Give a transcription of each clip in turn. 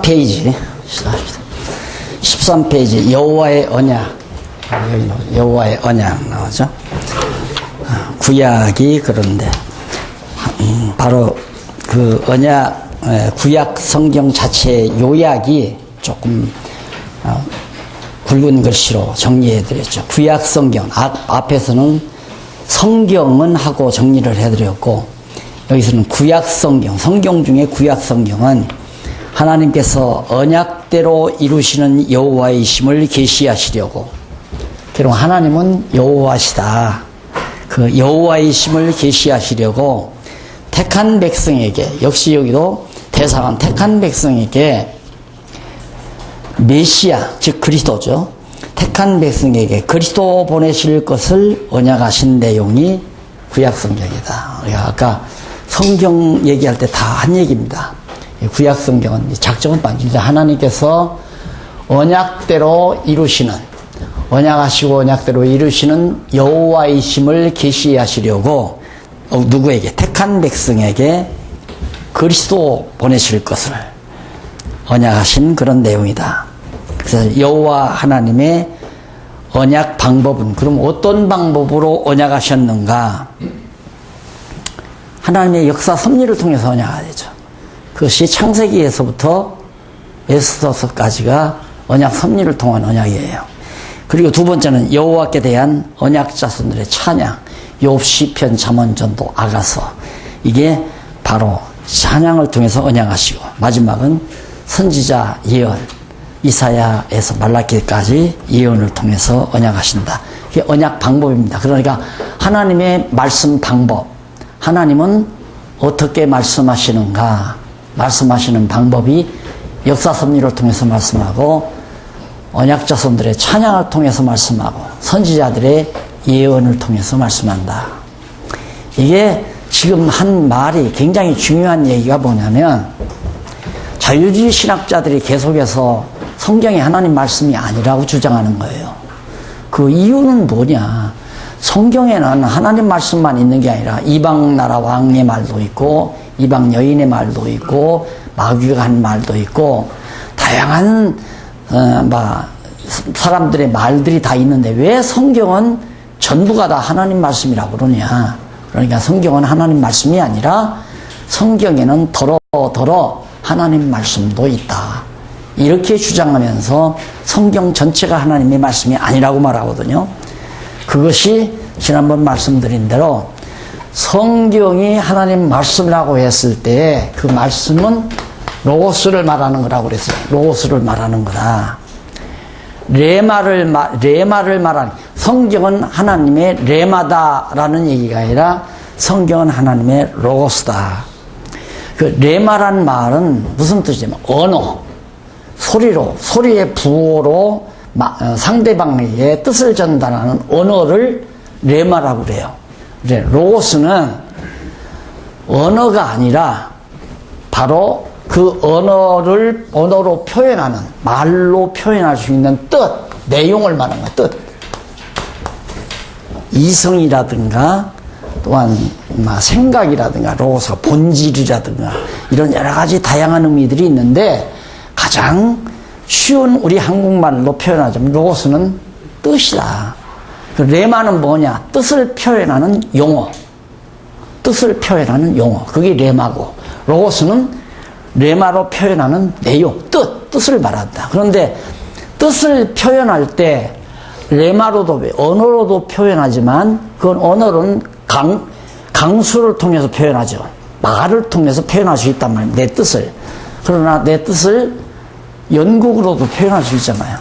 페이지 시작합니다. 13페이지 여호와의 언약. 여호와의 언약 나오죠. 구약이 그런데 바로 그 언약 구약 성경 자체의 요약이 조금 굵은 글씨로 정리해 드렸죠. 구약 성경 앞에서는 성경은 하고 정리를 해 드렸고, 여기서는 구약 성경, 성경 중에 구약 성경은 하나님께서 언약대로 이루시는 여호와이심을 계시하시려고, 결국 하나님은 여호와시다, 그 여호와이심을 계시하시려고 택한 백성에게, 역시 여기도 대상은 택한 백성에게 메시아, 즉 그리스도죠, 택한 백성에게 그리스도 보내실 것을 언약하신 내용이 구약 성경이다. 우리가 아까 성경 얘기할 때 다 한 얘기입니다. 구약 성경은 작정은 반드시 하나님께서 언약대로 이루시는, 언약하시고 언약대로 이루시는 여호와이심을 계시하시려고 누구에게? 택한 백성에게 그리스도 보내실 것을 언약하신 그런 내용이다. 그래서 여호와 하나님의 언약 방법은, 그럼 어떤 방법으로 언약하셨는가? 하나님의 역사 섭리를 통해서 언약하죠. 그것이 창세기에서부터 에스더서까지가 언약 섭리를 통한 언약이에요. 그리고 두 번째는 여호와께 대한 언약 자손들의 찬양, 욥, 시편, 잠언, 전도, 아가서, 이게 바로 찬양을 통해서 언약하시고, 마지막은 선지자 예언, 이사야에서 말라기까지 예언을 통해서 언약하신다. 이게 언약 방법입니다. 그러니까 하나님의 말씀 방법, 하나님은 어떻게 말씀하시는가, 말씀하시는 방법이 역사 섭리를 통해서 말씀하고, 언약 자손들의 찬양을 통해서 말씀하고, 선지자들의 예언을 통해서 말씀한다. 이게 지금 한 말이 굉장히 중요한 얘기가 뭐냐면, 자유주의 신학자들이 계속해서 성경이 하나님 말씀이 아니라고 주장하는 거예요. 그 이유는 뭐냐? 성경에는 하나님 말씀만 있는 게 아니라 이방 나라 왕의 말도 있고, 이방 여인의 말도 있고, 마귀가 한 말도 있고, 다양한 사람들의 말들이 다 있는데 왜 성경은 전부가 다 하나님 말씀이라고 그러냐? 그러니까 성경은 하나님 말씀이 아니라 성경에는 더러 하나님 말씀도 있다, 이렇게 주장하면서 성경 전체가 하나님의 말씀이 아니라고 말하거든요. 그것이 지난번 말씀드린 대로 성경이 하나님 말씀이라고 했을 때 그 말씀은 로고스를 말하는 거라고 그랬어요. 로고스를 말하는 거다. 레마를 말하는, 성경은 하나님의 레마다라는 얘기가 아니라 성경은 하나님의 로고스다. 그 레마란 말은 무슨 뜻이냐면 언어, 소리의 부호로 상대방에게 뜻을 전달하는 언어를 레마라고 그래요. 그래, 로고스는 언어가 아니라 바로 그 언어로 표현하는, 말로 표현할 수 있는 뜻, 내용을 말하는 거야, 뜻. 이성이라든가 또한 생각이라든가 로고스가 본질이라든가 이런 여러 가지 다양한 의미들이 있는데, 가장 쉬운 우리 한국말로 표현하자면 로고스는 뜻이다. 그 레마는 뭐냐? 뜻을 표현하는 용어. 뜻을 표현하는 용어. 그게 레마고, 로고스는 레마로 표현하는 내용, 뜻을 말한다. 그런데 뜻을 표현할 때 레마로도, 언어로도 표현하지만, 그건 언어는 강수를 통해서 표현하죠. 말을 통해서 표현할 수 있단 말이에요, 내 뜻을. 그러나 내 뜻을 연극으로도 표현할 수 있잖아요.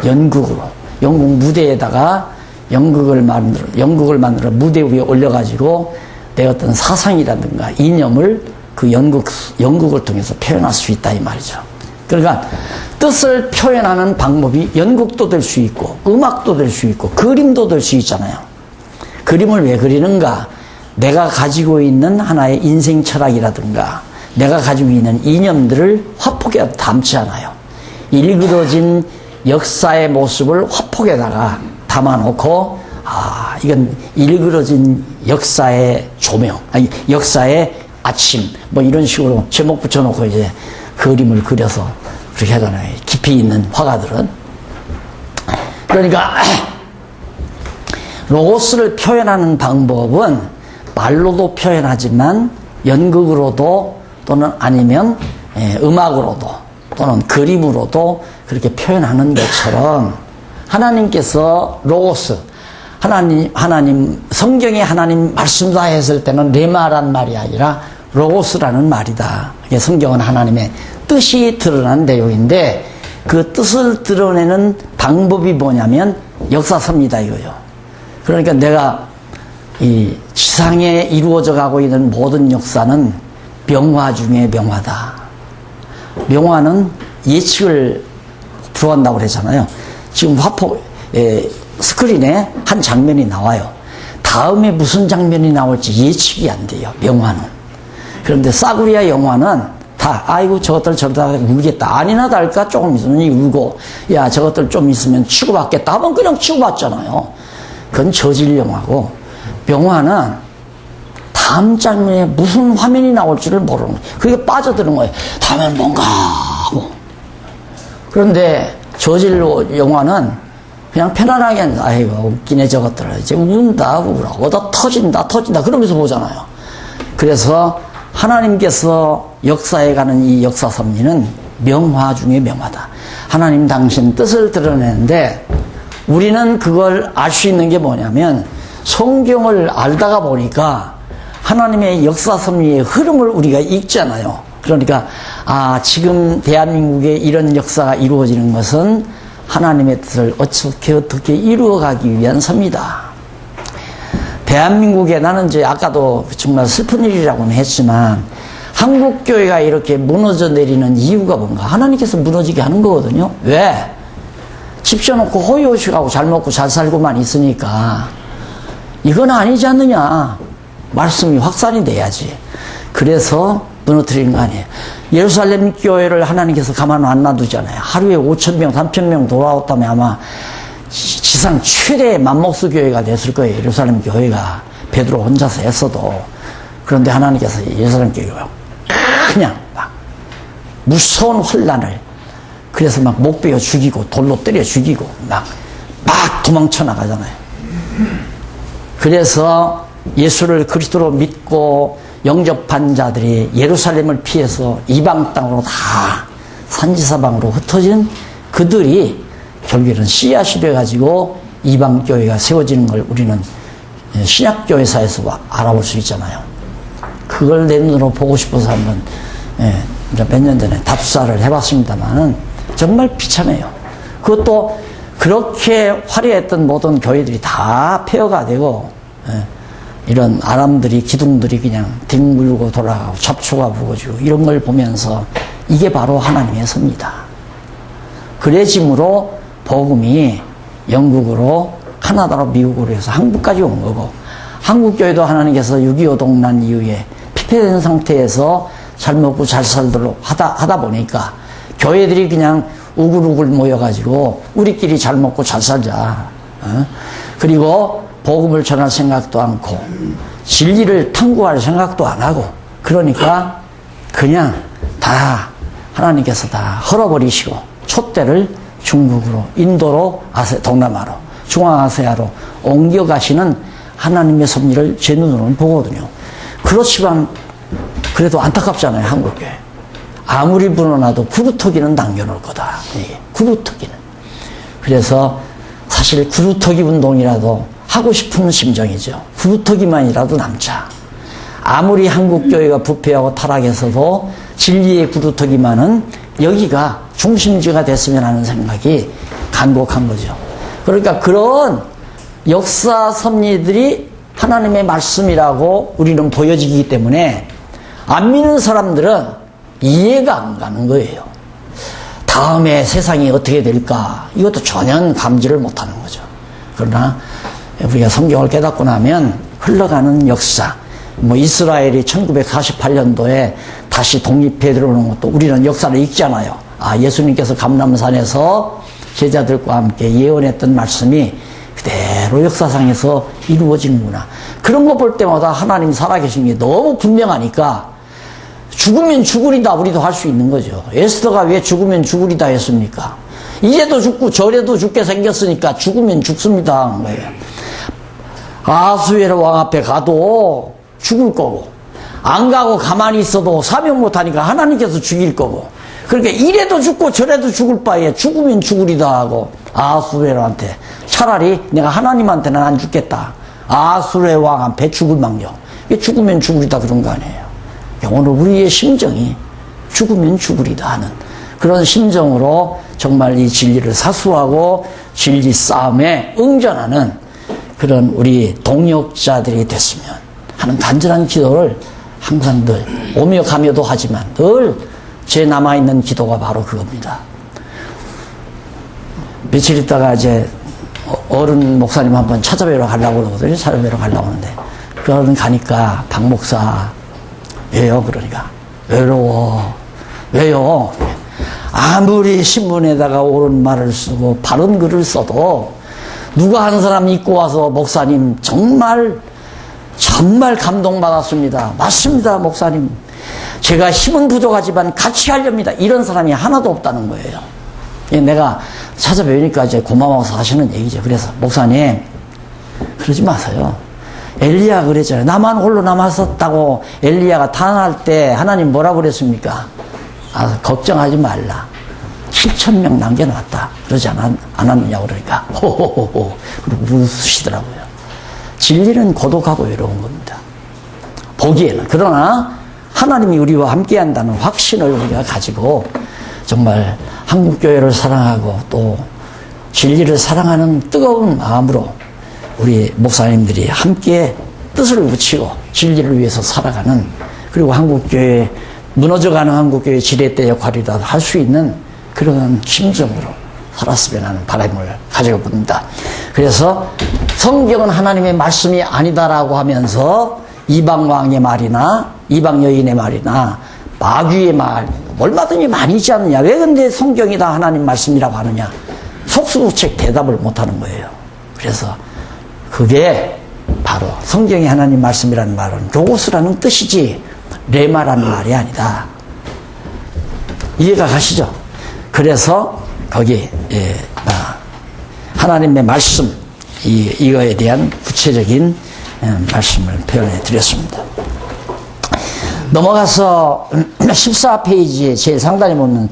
연극으로. 연극 무대에다가 연극을 만들어 무대 위에 올려가지고 내 어떤 사상이라든가 이념을 그 연극을 통해서 표현할 수 있다, 이 말이죠. 그러니까 뜻을 표현하는 방법이 연극도 될 수 있고, 음악도 될 수 있고, 그림도 될 수 있잖아요. 그림을 왜 그리는가? 내가 가지고 있는 하나의 인생 철학이라든가 내가 가지고 있는 이념들을 화폭에 담지 않아요. 일그러진 역사의 모습을 화폭에다가 담아놓고, 이건 일그러진 역사의 조명, 아니 역사의 아침, 뭐 이런 식으로 제목 붙여놓고 이제 그림을 그려서 그렇게 하잖아요. 깊이 있는 화가들은. 그러니까 로고스를 표현하는 방법은 말로도 표현하지만 연극으로도 또는 아니면 음악으로도 또는 그림으로도 그렇게 표현하는 것처럼 하나님께서 로고스, 하나님 성경에 하나님 말씀다 했을 때는 레마란 말이 아니라 로고스라는 말이다. 이게 성경은 하나님의 뜻이 드러난 내용인데 그 뜻을 드러내는 방법이 뭐냐면 역사섭니다 이거요. 그러니까 내가 이 지상에 이루어져 가고 있는 모든 역사는 명화 중에 명화다. 명화는 예측을 불허한다고 그랬잖아요. 지금 스크린에 한 장면이 나와요. 다음에 무슨 장면이 나올지 예측이 안 돼요. 명화는. 그런데 싸구리아 영화는 다 아이고 저것들 저러다가 울겠다. 아니나 다를까 조금 있으면 울고 야 저것들 좀 있으면 치고받겠다 하면 그냥 치고받잖아요. 그건 저질 영화고 명화는 다음 장면에 무슨 화면이 나올지를 모르는 거예요. 그게 빠져드는 거예요. 다음엔 뭔가 하고. 그런데 저질 영화는 그냥 편안하게 아이고 웃기네 저것들 이제 운다 울어 터진다 그러면서 보잖아요. 그래서 하나님께서 역사에 가는 이 역사 섭리는 명화 중에 명화다. 하나님 당신 뜻을 드러내는데 우리는 그걸 알 수 있는 게 뭐냐면 성경을 알다가 보니까 하나님의 역사 섭리의 흐름을 우리가 읽잖아요. 그러니까 지금 대한민국에 이런 역사가 이루어지는 것은 하나님의 뜻을 어떻게 이루어가기 위한 섭니다. 대한민국에 나는 이제 아까도 정말 슬픈 일이라고는 했지만 한국교회가 이렇게 무너져 내리는 이유가 뭔가? 하나님께서 무너지게 하는 거거든요. 왜? 집 져놓고 호의호식하고 잘 먹고 잘 살고만 있으니까 이건 아니지 않느냐. 말씀이 확산이 돼야지. 그래서 무너뜨리는 거 아니에요. 예루살렘 교회를 하나님께서 가만 안 놔두잖아요. 하루에 5,000명, 3,000명 돌아왔다면 아마 지상 최대의 맘목수 교회가 됐을 거예요. 예루살렘 교회가 베드로 혼자서 했어도. 그런데 하나님께서 예루살렘 교회가 그냥 막 무서운 혼란을 그래서 막 목 베어 죽이고 돌로 때려 죽이고 막 도망쳐 나가잖아요. 그래서 예수를 그리스도로 믿고 영접한 자들이 예루살렘을 피해서 이방 땅으로 다 산지사방으로 흩어진 그들이 결국에는 씨앗이 돼가지고 이방교회가 세워지는 걸 우리는 신약교회사에서 알아볼 수 있잖아요. 그걸 내 눈으로 보고 싶어서 한번 몇 년 전에 답사를 해봤습니다만은 정말 비참해요. 그것도 그렇게 화려했던 모든 교회들이 다 폐허가 되고 이런 아람들이 기둥들이 그냥 뒹굴고 돌아가고 잡초가 부어지고 이런 걸 보면서 이게 바로 하나님의 섭니다. 그래짐으로 복음이 영국으로 카나다로 미국으로 해서 한국까지 온 거고 한국교회도 하나님께서 6.25 동란 이후에 피폐된 상태에서 잘 먹고 잘 살도록 하다 보니까 교회들이 그냥 우글우글 모여가지고 우리끼리 잘 먹고 잘 살자. 그리고 복음을 전할 생각도 않고 진리를 탐구할 생각도 안 하고 그러니까 그냥 다 하나님께서 다 헐어버리시고 촛대를 중국으로 인도로 동남아로 중앙아시아로 옮겨가시는 하나님의 섭리를 제 눈으로는 보거든요. 그렇지만 그래도 안타깝잖아요. 한국교회. 아무리 불어나도 구루터기는 남겨놓을 거다. 이게 구루터기는. 그래서 사실 구루터기 운동이라도 하고 싶은 심정이죠. 구루터기만이라도 남자. 아무리 한국교회가 부패하고 타락해서도 진리의 구루터기만은 여기가 중심지가 됐으면 하는 생각이 간곡한 거죠. 그러니까 그런 역사 섭리들이 하나님의 말씀이라고 우리는 보여지기 때문에 안 믿는 사람들은 이해가 안 가는 거예요. 다음에 세상이 어떻게 될까? 이것도 전혀 감지를 못하는 거죠. 그러나 우리가 성경을 깨닫고 나면 흘러가는 역사, 이스라엘이 1948년도에 다시 독립해 들어오는 것도 우리는 역사를 읽잖아요. 예수님께서 감람산에서 제자들과 함께 예언했던 말씀이 그대로 역사상에서 이루어지는구나. 그런 거 볼 때마다 하나님 살아계신 게 너무 분명하니까 죽으면 죽으리다 우리도 할 수 있는 거죠. 에스더가 왜 죽으면 죽으리다 했습니까? 이래도 죽고 저래도 죽게 생겼으니까 죽으면 죽습니다 한 거예요. 아하수에로 왕 앞에 가도 죽을 거고 안 가고 가만히 있어도 사명 못하니까 하나님께서 죽일 거고, 그러니까 이래도 죽고 저래도 죽을 바에 죽으면 죽으리다 하고 아하수에로한테 차라리 내가 하나님한테는 안 죽겠다. 아하수에로 왕 앞에 죽을 망정. 이게 죽으면 죽으리다 그런 거 아니에요. 오늘 우리의 심정이 죽으면 죽으리다 하는 그런 심정으로 정말 이 진리를 사수하고 진리 싸움에 응전하는 그런 우리 동역자들이 됐으면 하는 간절한 기도를 항상 늘 오며 가며도 하지만 늘 제 남아있는 기도가 바로 그겁니다. 며칠 있다가 이제 어른 목사님 한번 찾아뵈러 가려고 그러거든요. 찾아뵈러 가려고 하는데 그러는 가니까 박 목사 왜요? 그러니까 외로워. 왜요? 아무리 신문에다가 옳은 말을 쓰고 바른 글을 써도 누가 한 사람 입고 와서 목사님 정말 감동받았습니다. 맞습니다 목사님. 제가 힘은 부족하지만 같이 하렵니다. 이런 사람이 하나도 없다는 거예요. 내가 찾아뵈니까 이제 고마워서 하시는 얘기죠. 그래서 목사님 그러지 마세요. 엘리야 그랬잖아요. 나만 홀로 남았었다고 엘리야가 탄할 때 하나님 뭐라고 그랬습니까? 걱정하지 말라. 7,000명 남겨놨다. 그러지 않았느냐고 그러니까 호호호호 그리고 웃으시더라고요. 진리는 고독하고 외로운 겁니다. 보기에는. 그러나 하나님이 우리와 함께한다는 확신을 우리가 가지고 정말 한국교회를 사랑하고 또 진리를 사랑하는 뜨거운 마음으로 우리 목사님들이 함께 뜻을 붙이고 진리를 위해서 살아가는, 그리고 한국교회 무너져가는 한국교회 지렛대 역할이라도 할 수 있는 그런 심정으로 살았으면 하는 바람을 가지고 봅니다. 그래서 성경은 하나님의 말씀이 아니다라고 하면서 이방 왕의 말이나 이방 여인의 말이나 마귀의 말 얼마든지 많이지 않느냐. 왜 근데 성경이 다 하나님 말씀이라고 하느냐. 속수무책 대답을 못하는 거예요. 그래서 그게 바로 성경이 하나님 말씀이라는 말은 로고스라는 뜻이지 레마라는 말이 아니다. 이해가 가시죠? 그래서 거기 하나님의 말씀 이거에 대한 구체적인 말씀을 표현해 드렸습니다. 넘어가서 14페이지에 제일 상단에 보면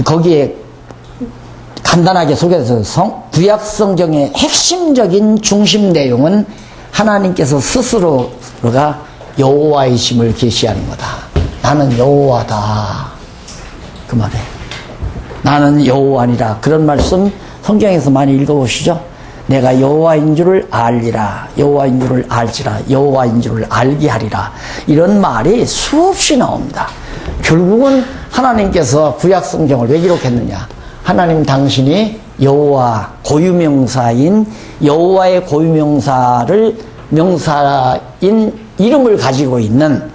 거기에 간단하게 소개해서 구약 성경의 핵심적인 중심 내용은 하나님께서 스스로가 여호와이심을 계시하는 거다. 나는 여호와다. 그 말에 나는 여호와니라. 그런 말씀 성경에서 많이 읽어보시죠. 내가 여호와인 줄을 알리라. 여호와인 줄을 알지라. 여호와인 줄을 알게 하리라. 이런 말이 수없이 나옵니다. 결국은 하나님께서 구약 성경을 왜 기록했느냐. 하나님 당신이 여호와 고유명사인 여호와의 고유명사인 이름을 가지고 있는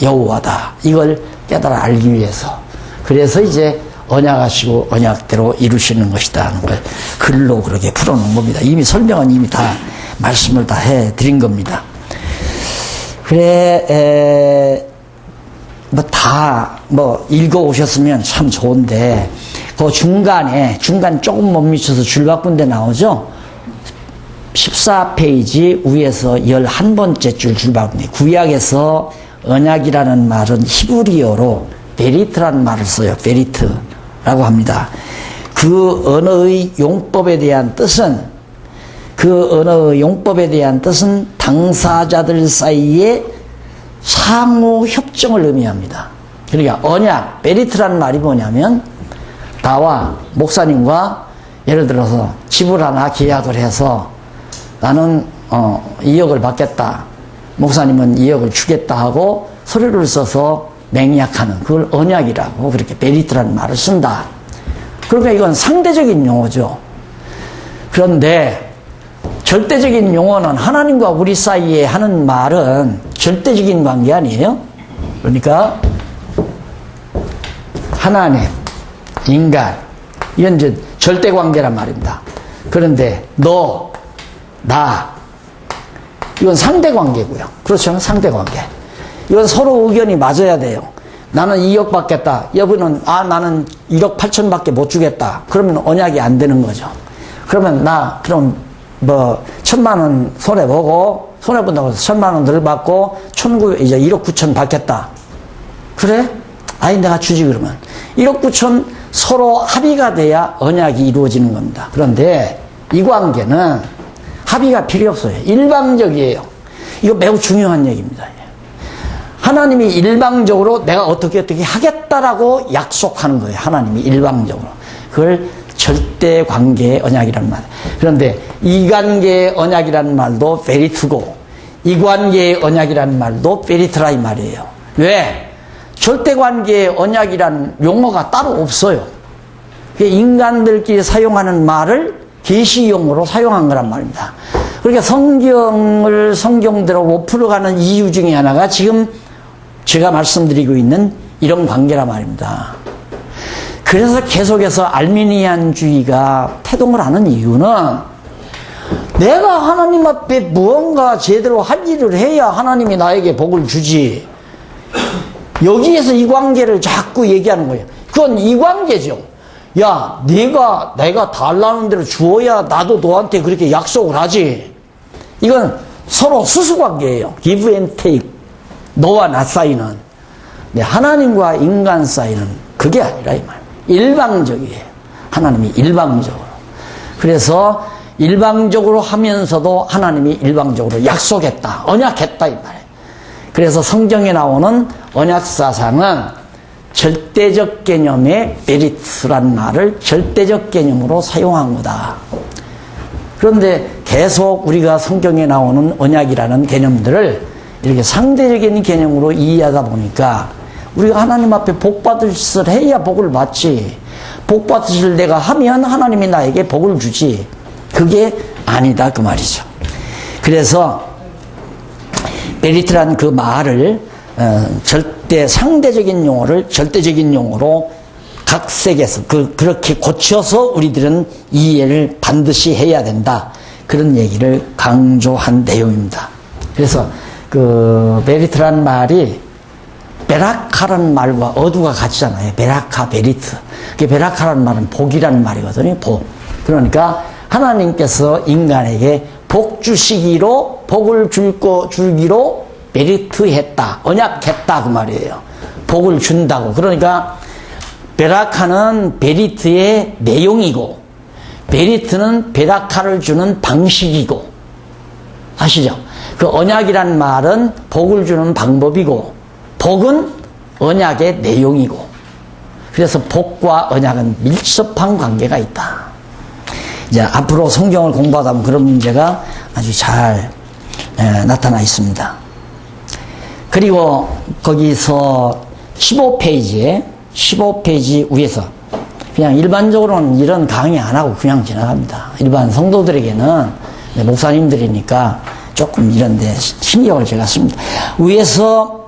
여호와다. 이걸 깨달아 알기 위해서. 그래서 이제 언약하시고 언약대로 이루시는 것이다 하는 걸 글로 그렇게 풀어놓은 겁니다. 이미 설명은 이미 다 말씀을 다 해드린 겁니다. 그래 다 읽어오셨으면 참 좋은데 그 중간 조금 못 미쳐서 줄바꾼데 나오죠. 14페이지 위에서 11번째 줄바꾼데 구약에서 언약이라는 말은 히브리어로 베리트라는 말을 써요. 베리트라고 합니다. 그 언어의 용법에 대한 뜻은 당사자들 사이에 상호 협정을 의미합니다. 그러니까 언약, 베리트라는 말이 뭐냐면 나와 목사님과 예를 들어서 집을 하나 계약을 해서 나는 2억을 받겠다. 목사님은 2억을 주겠다 하고 서류를 써서 맹약하는 그걸 언약이라고 그렇게 베리트라는 말을 쓴다. 그러니까 이건 상대적인 용어죠. 그런데 절대적인 용어는 하나님과 우리 사이에 하는 말은 절대적인 관계 아니에요? 그러니까 하나님, 인간, 이건 이제 절대 관계란 말입니다. 그런데 너, 나, 이건 상대 관계고요. 그렇죠? 상대 관계. 이건 서로 의견이 맞아야 돼요. 나는 2억 받겠다. 여기는 나는 1억 8천 밖에 못 주겠다. 그러면 언약이 안 되는 거죠. 그러면 그럼 1,000만 원 손해보고, 손해본다고 해서 1,000만 원 덜 받고, 이제 1억 9천 받겠다. 그래? 아니, 내가 주지, 그러면. 1억 9천 서로 합의가 돼야 언약이 이루어지는 겁니다. 그런데 이 관계는 합의가 필요 없어요. 일방적이에요. 이거 매우 중요한 얘기입니다. 하나님이 일방적으로 내가 어떻게 하겠다라고 약속하는 거예요. 하나님이 일방적으로. 그걸 절대 관계의 언약이라는 말. 그런데 이 관계의 언약이라는 말도 베리트고, 이 관계의 언약이라는 말도 베리트라 이 말이에요. 왜? 절대 관계의 언약이라는 용어가 따로 없어요. 인간들끼리 사용하는 말을 계시용어로 사용한 거란 말입니다. 그러니까 성경대로 못 풀어가는 이유 중에 하나가 지금 제가 말씀드리고 있는 이런 관계란 말입니다. 그래서 계속해서 알미니안주의가 태동을 하는 이유는 내가 하나님 앞에 무언가 제대로 할 일을 해야 하나님이 나에게 복을 주지. 여기에서 이 관계를 자꾸 얘기하는 거예요. 그건 이 관계죠. 야, 내가 달라는 대로 주어야 나도 너한테 그렇게 약속을 하지. 이건 서로 수수관계예요. give and take. 너와 나 사이는. 근데 하나님과 인간 사이는 그게 아니라 이 말. 일방적이에요. 하나님이 일방적으로. 그래서 일방적으로 하면서도 하나님이 일방적으로 약속했다. 언약했다 이 말이에요. 그래서 성경에 나오는 언약사상은 절대적 개념의 베리트라는 말을 절대적 개념으로 사용한 거다. 그런데 계속 우리가 성경에 나오는 언약이라는 개념들을 이렇게 상대적인 개념으로 이해하다 보니까 우리가 하나님 앞에 복 받을 짓을 해야 복을 받지. 복 받을 짓을 내가 하면 하나님이 나에게 복을 주지. 그게 아니다 그 말이죠. 그래서 베리트라는 그 말을 상대적인 용어를 절대적인 용어로 각 색에서 그렇게 고쳐서 우리들은 이해를 반드시 해야 된다. 그런 얘기를 강조한 내용입니다. 그래서 그 베리트라는 말이 베라카라는 말과 어두가 같잖아요. 베라카, 베리트. 그 베라카라는 말은 복이라는 말이거든요. 복. 그러니까 하나님께서 인간에게 복 주시기로, 복을 주기로 베리트했다. 언약했다. 그 말이에요. 복을 준다고. 그러니까 베라카는 베리트의 내용이고, 베리트는 베라카를 주는 방식이고, 아시죠? 그 언약이란 말은 복을 주는 방법이고, 복은 언약의 내용이고, 그래서 복과 언약은 밀접한 관계가 있다. 이제 앞으로 성경을 공부하다 보면 그런 문제가 아주 잘 나타나 있습니다. 그리고 거기서 15페이지 위에서 그냥 일반적으로는 이런 강의 안 하고 그냥 지나갑니다. 일반 성도들에게는 목사님들이니까 조금 이런데 신경을 제가 씁니다. 위에서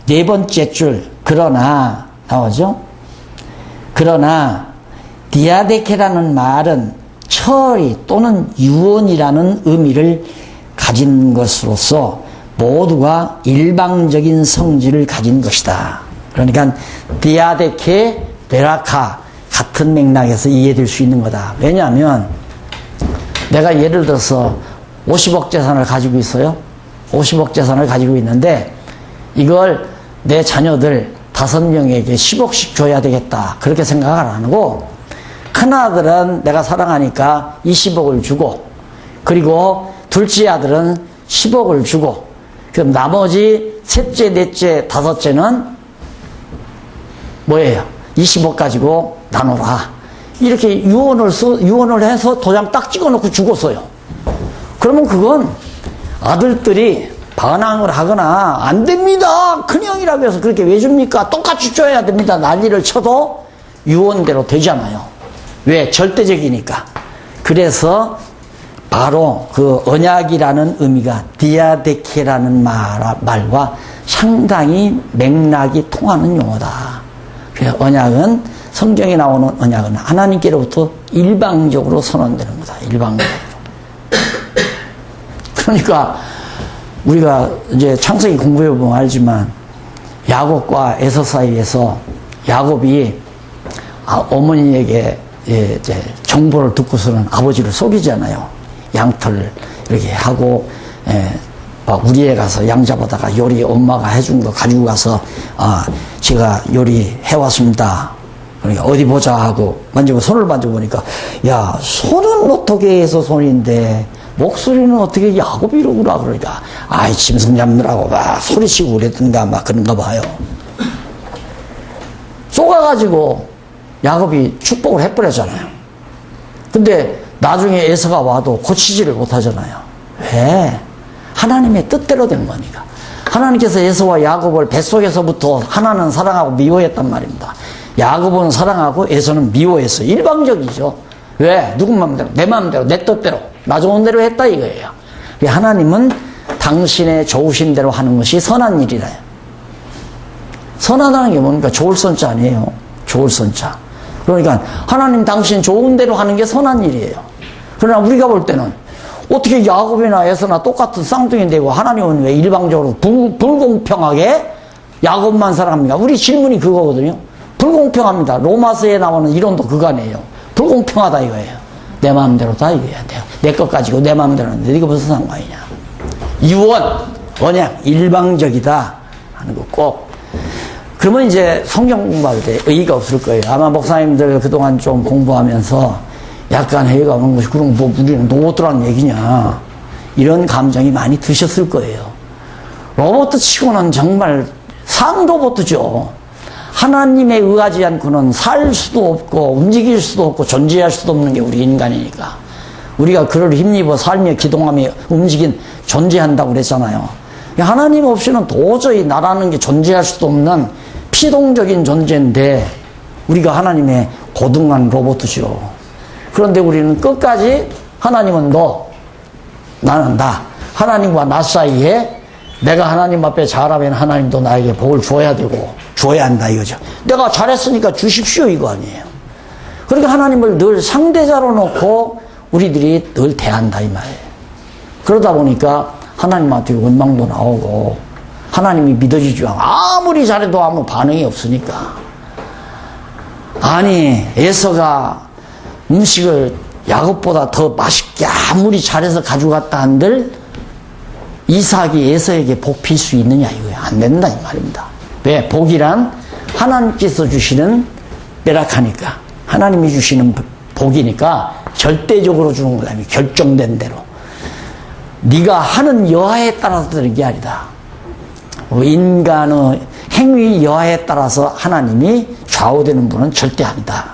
네 번째 줄 그러나 나오죠? 그러나 디아데케라는 말은 처리 또는 유언이라는 의미를 가진 것으로서 모두가 일방적인 성질을 가진 것이다. 그러니까 디아데케, 베라카 같은 맥락에서 이해될 수 있는 거다. 왜냐하면 내가 예를 들어서 50억 재산을 가지고 있어요. 50억 재산을 가지고 있는데 이걸 내 자녀들 5명에게 10억씩 줘야 되겠다. 그렇게 생각을 안 하고 큰아들은 내가 사랑하니까 20억을 주고 그리고 둘째 아들은 10억을 주고 그럼 나머지 셋째, 넷째, 다섯째는 뭐예요? 20억 가지고 나눠라. 이렇게 유언을 해서 도장 딱 찍어놓고 죽었어요. 그러면 그건 아들들이 반항을 하거나 안 됩니다. 큰형이라고 해서 그렇게 왜 줍니까? 똑같이 줘야 됩니다. 난리를 쳐도 유언대로 되잖아요. 왜? 절대적이니까. 그래서 바로 그 언약이라는 의미가 디아데케라는 말과 상당히 맥락이 통하는 용어다. 그래서 언약은 성경에 나오는 언약은 하나님께로부터 일방적으로 선언되는 거다. 일방적으로. 그러니까 우리가 이제 창세기 공부해 보면 알지만 야곱과 에서 사이에서 야곱이 어머니에게 이제 정보를 듣고서는 아버지를 속이잖아요. 양털 이렇게 하고 우리에 가서 양 잡아다가 요리 엄마가 해준 거 가지고 가서 제가 요리 해왔습니다. 그러니까 어디 보자 하고 손을 만져보니까 야 손은 어떻게 해서 손인데 목소리는 어떻게 야곱이로구나. 그러니까 아이 짐승 잡느라고 막 소리치고 그랬던가 막 그런가 봐요. 쏘가가지고 야곱이 축복을 해버렸잖아요. 근데 나중에 에서가 와도 고치지를 못하잖아요. 왜? 하나님의 뜻대로 된 거니까. 하나님께서 에서와 야곱을 뱃속에서부터 하나는 사랑하고 미워했단 말입니다. 야곱은 사랑하고 에서는 미워했어요. 일방적이죠. 왜? 누구 마음대로? 내 마음대로, 내 뜻대로, 나 좋은 대로 했다 이거예요. 하나님은 당신의 좋으신 대로 하는 것이 선한 일이래요. 선하다는 게 뭡니까? 좋을 선자 아니에요. 좋을 선자. 그러니까 하나님 당신 좋은 대로 하는 게 선한 일이에요. 그러나 우리가 볼 때는 어떻게 야곱이나 에서나 똑같은 쌍둥이 되고 하나님은 왜 일방적으로 불공평하게 야곱만 사랑합니까? 우리 질문이 그거거든요. 불공평합니다. 로마서에 나오는 이론도 그거 아니에요. 불공평하다 이거예요. 내 마음대로 다 이거야 돼요. 내 것 가지고 내 마음대로 하는데 이거 무슨 상관이냐. 유언, 언약, 일방적이다 하는 거 꼭. 그러면 이제 성경 공부할 때 의의가 없을 거예요. 아마 목사님들 그동안 좀 공부하면서 약간 회의가 오는 것이 그럼 뭐 우리는 로봇들하는 얘기냐 이런 감정이 많이 드셨을 거예요. 로봇 치고는 정말 상로봇이죠. 하나님에 의하지 않고는 살 수도 없고 움직일 수도 없고 존재할 수도 없는 게 우리 인간이니까 우리가 그를 힘입어 살며 기동하며 움직인 존재한다고 그랬잖아요. 하나님 없이는 도저히 나라는 게 존재할 수도 없는 피동적인 존재인데 우리가 하나님의 고등한 로봇이죠. 그런데 우리는 끝까지 하나님은 너, 나는 나. 하나님과 나 사이에 내가 하나님 앞에 잘하면 하나님도 나에게 복을 줘야 되고 줘야 한다 이거죠. 내가 잘했으니까 주십시오 이거 아니에요. 그러니까 하나님을 늘 상대자로 놓고 우리들이 늘 대한다 이 말이에요. 그러다 보니까 하나님한테 원망도 나오고 하나님이 믿어지지 않고 아무리 잘해도 아무 반응이 없으니까. 아니 에서가 음식을 야곱보다 더 맛있게 아무리 잘해서 가져갔다 한들 이삭이 에서에게 복 필 수 있느냐 이거예요. 안 된다 이 말입니다. 왜? 복이란 하나님께서 주시는 빼락하니까 하나님이 주시는 복이니까 절대적으로 주는 거다. 결정된 대로. 네가 하는 여하에 따라서 되는 게 아니다. 인간의 행위 여하에 따라서 하나님이 좌우되는 분은 절대 아니다.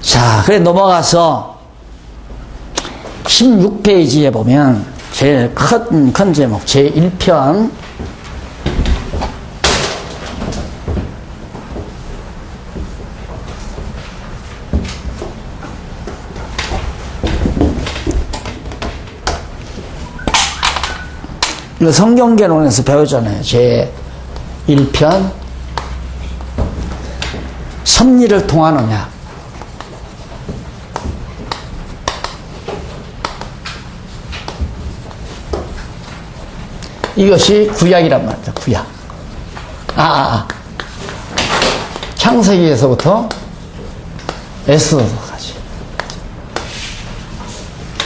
자, 그래 넘어가서 16페이지에 보면 제일 큰 제목 제1편 이거 성경개론에서 배우잖아요. 제1편 섭리를 통한 언약. 이것이 구약이란 말이죠. 구약. 창세기에서부터 에스더까지.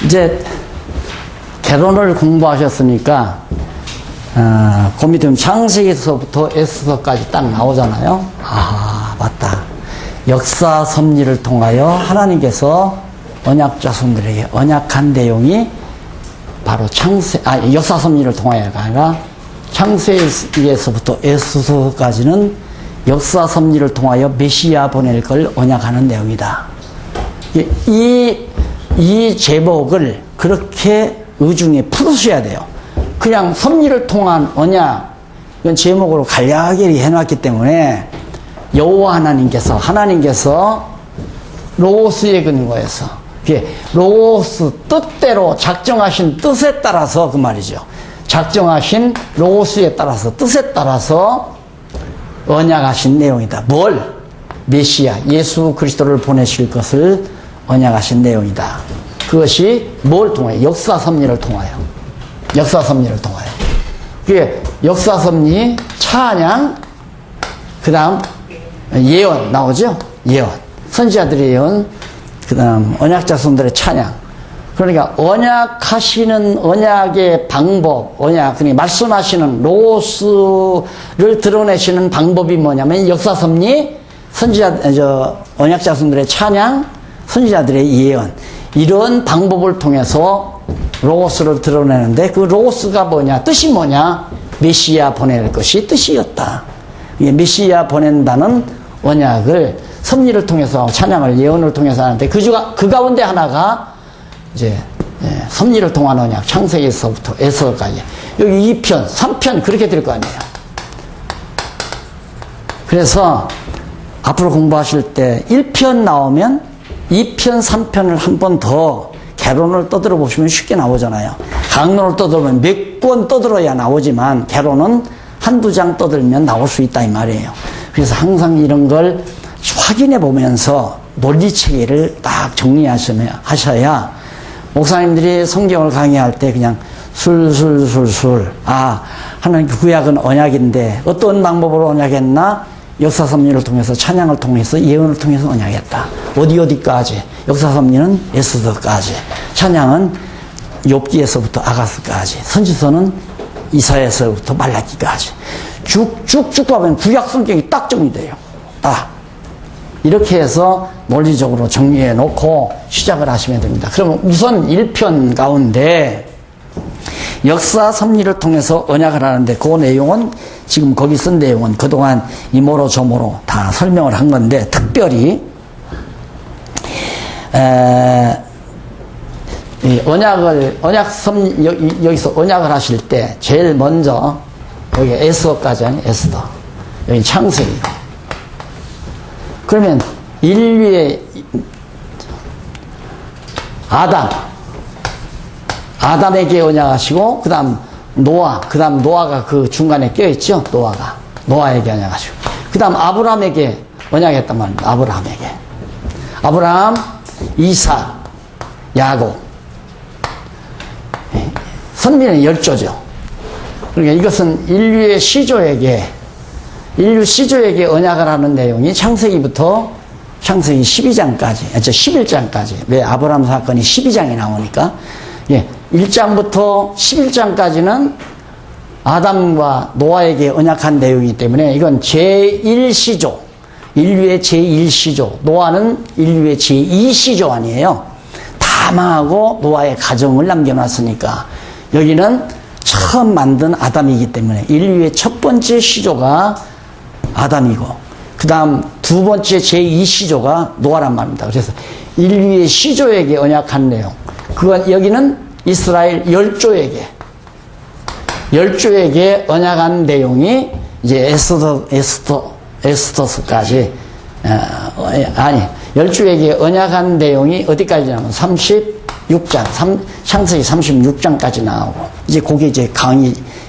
이제 개론을 공부하셨으니까 그 밑에 창세기에서부터 에스더까지 딱 나오잖아요. 맞다. 역사 섭리를 통하여 하나님께서 언약 자손들에게 언약한 내용이 바로 역사 섭리를 통하여가 아니라 창세기에서부터 에스더까지는 역사 섭리를 통하여 메시아 보낼 걸 언약하는 내용이다. 이 제목을 그렇게 의중에 풀으셔야 돼요. 그냥 섭리를 통한 언약, 이건 제목으로 간략하게 해놨기 때문에 여호와 하나님께서 로고스에 근거해서 로고스 뜻대로 작정하신 뜻에 따라서 그 말이죠. 작정하신 로고스에 따라서 뜻에 따라서 언약하신 내용이다. 뭘? 메시아 예수 그리스도를 보내실 것을 언약하신 내용이다. 그것이 뭘 통하여? 역사 섭리를 통하여. 역사 섭리를 통하여. 그게 역사 섭리 찬양, 그 다음 예언 나오죠? 예언. 선지자들의 예언, 그 다음 언약자손들의 찬양. 그러니까 언약하시는 언약의 방법, 그러니까 말씀하시는 로고스를 드러내시는 방법이 뭐냐면 역사섭리, 언약자손들의 찬양, 선지자들의 예언. 이런 방법을 통해서 로고스를 드러내는데 그 로고스가 뭐냐? 뜻이 뭐냐? 메시아 보낼 것이 뜻이었다. 메시아 보낸다는 언약을 섭리를 통해서 찬양을 예언을 통해서 하는데 그 가운데 하나가 이제 섭리를 통한 언약 창세기에서부터 에서까지 여기 2편, 3편 그렇게 될 거 아니에요. 그래서 앞으로 공부하실 때 1편 나오면 2편, 3편을 한 번 더 개론을 떠들어 보시면 쉽게 나오잖아요. 강론을 떠들면 몇 권 떠들어야 나오지만 개론은 한두 장 떠들면 나올 수 있다 이 말이에요. 그래서 항상 이런 걸 확인해 보면서 논리 체계를 딱 정리하셔야 목사님들이 성경을 강의할 때 그냥 술술술술 하나님 구약은 언약인데 어떤 방법으로 언약했나? 역사 섭리를 통해서 찬양을 통해서 예언을 통해서 언약했다. 어디까지? 역사 섭리는 에스더까지, 찬양은 욥기에서부터 아가스까지, 선지서는 이사야에서부터 말라기까지 쭉쭉쭉 가면 구약 성경이 딱 정리돼요. 이렇게 해서 논리적으로 정리해 놓고 시작을 하시면 됩니다. 그러면 우선 1편 가운데 역사 섭리를 통해서 언약을 하는데 그 내용은 지금 거기 쓴 내용은 그동안 이모로 저모로 다 설명을 한 건데 특별히 여기서 언약을 하실 때 제일 먼저 여기 에스더까지 아니 에스더 여기 창세기 그러면 인류의 아담에게 언약하시고 그 다음 노아가 그 중간에 껴있죠. 노아에게 언약하시고 그 다음 아브라함에게 언약했단 말입니다. 아브라함, 이삭, 야곱. 선비는 열조죠. 그러니까 이것은 인류 시조에게 언약을 하는 내용이 창세기부터 창세기 12장까지, 11장까지. 왜 아브라함 사건이 12장이 나오니까. 1장부터 11장까지는 아담과 노아에게 언약한 내용이기 때문에 이건 제1시조, 인류의 제1시조, 노아는 인류의 제2시조 아니에요. 다 망하고 노아의 가정을 남겨놨으니까 여기는 처음 만든 아담이기 때문에 인류의 첫 번째 시조가 아담이고 그 다음 두 번째 제2시조가 노아란 말입니다. 그래서 인류의 시조에게 언약한 내용 그건 여기는 이스라엘 열조에게 언약한 내용이 이제 에스더스까지 열조에게 언약한 내용이 어디까지냐면 36장 창세기 36장까지 나오고 이제 그게 이제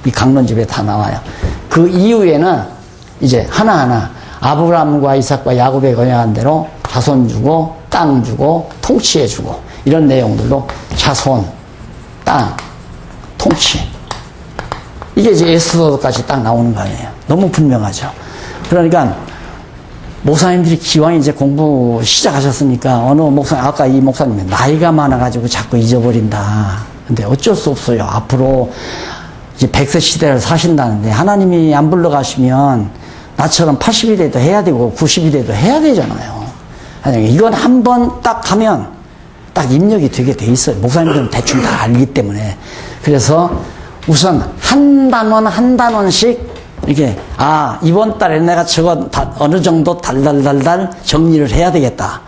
이 강론집에 다 나와요. 그 이후에는 이제 하나하나 아브라함과 이삭과 야곱에게 언약한 대로 자손 주고 땅 주고 통치해 주고 이런 내용들로 자손 땅 통치 이게 이제 에스더까지 딱 나오는 거 아니에요. 너무 분명하죠. 그러니까 목사님들이 기왕 이제 공부 시작하셨으니까 어느 목사님 아까 이 목사님은 나이가 많아가지고 자꾸 잊어버린다. 근데 어쩔 수 없어요. 앞으로 이제 100세 시대를 사신다는데 하나님이 안 불러가시면 나처럼 80이 돼도 해야 되고 90이 돼도 해야 되잖아요. 이건 한번 딱 하면 딱 입력이 되게 돼 있어요. 목사님들은 대충 다 알기 때문에. 그래서 우선 한 단원씩 이렇게 이번 달에 내가 저거 어느 정도 달달달달 정리를 해야 되겠다.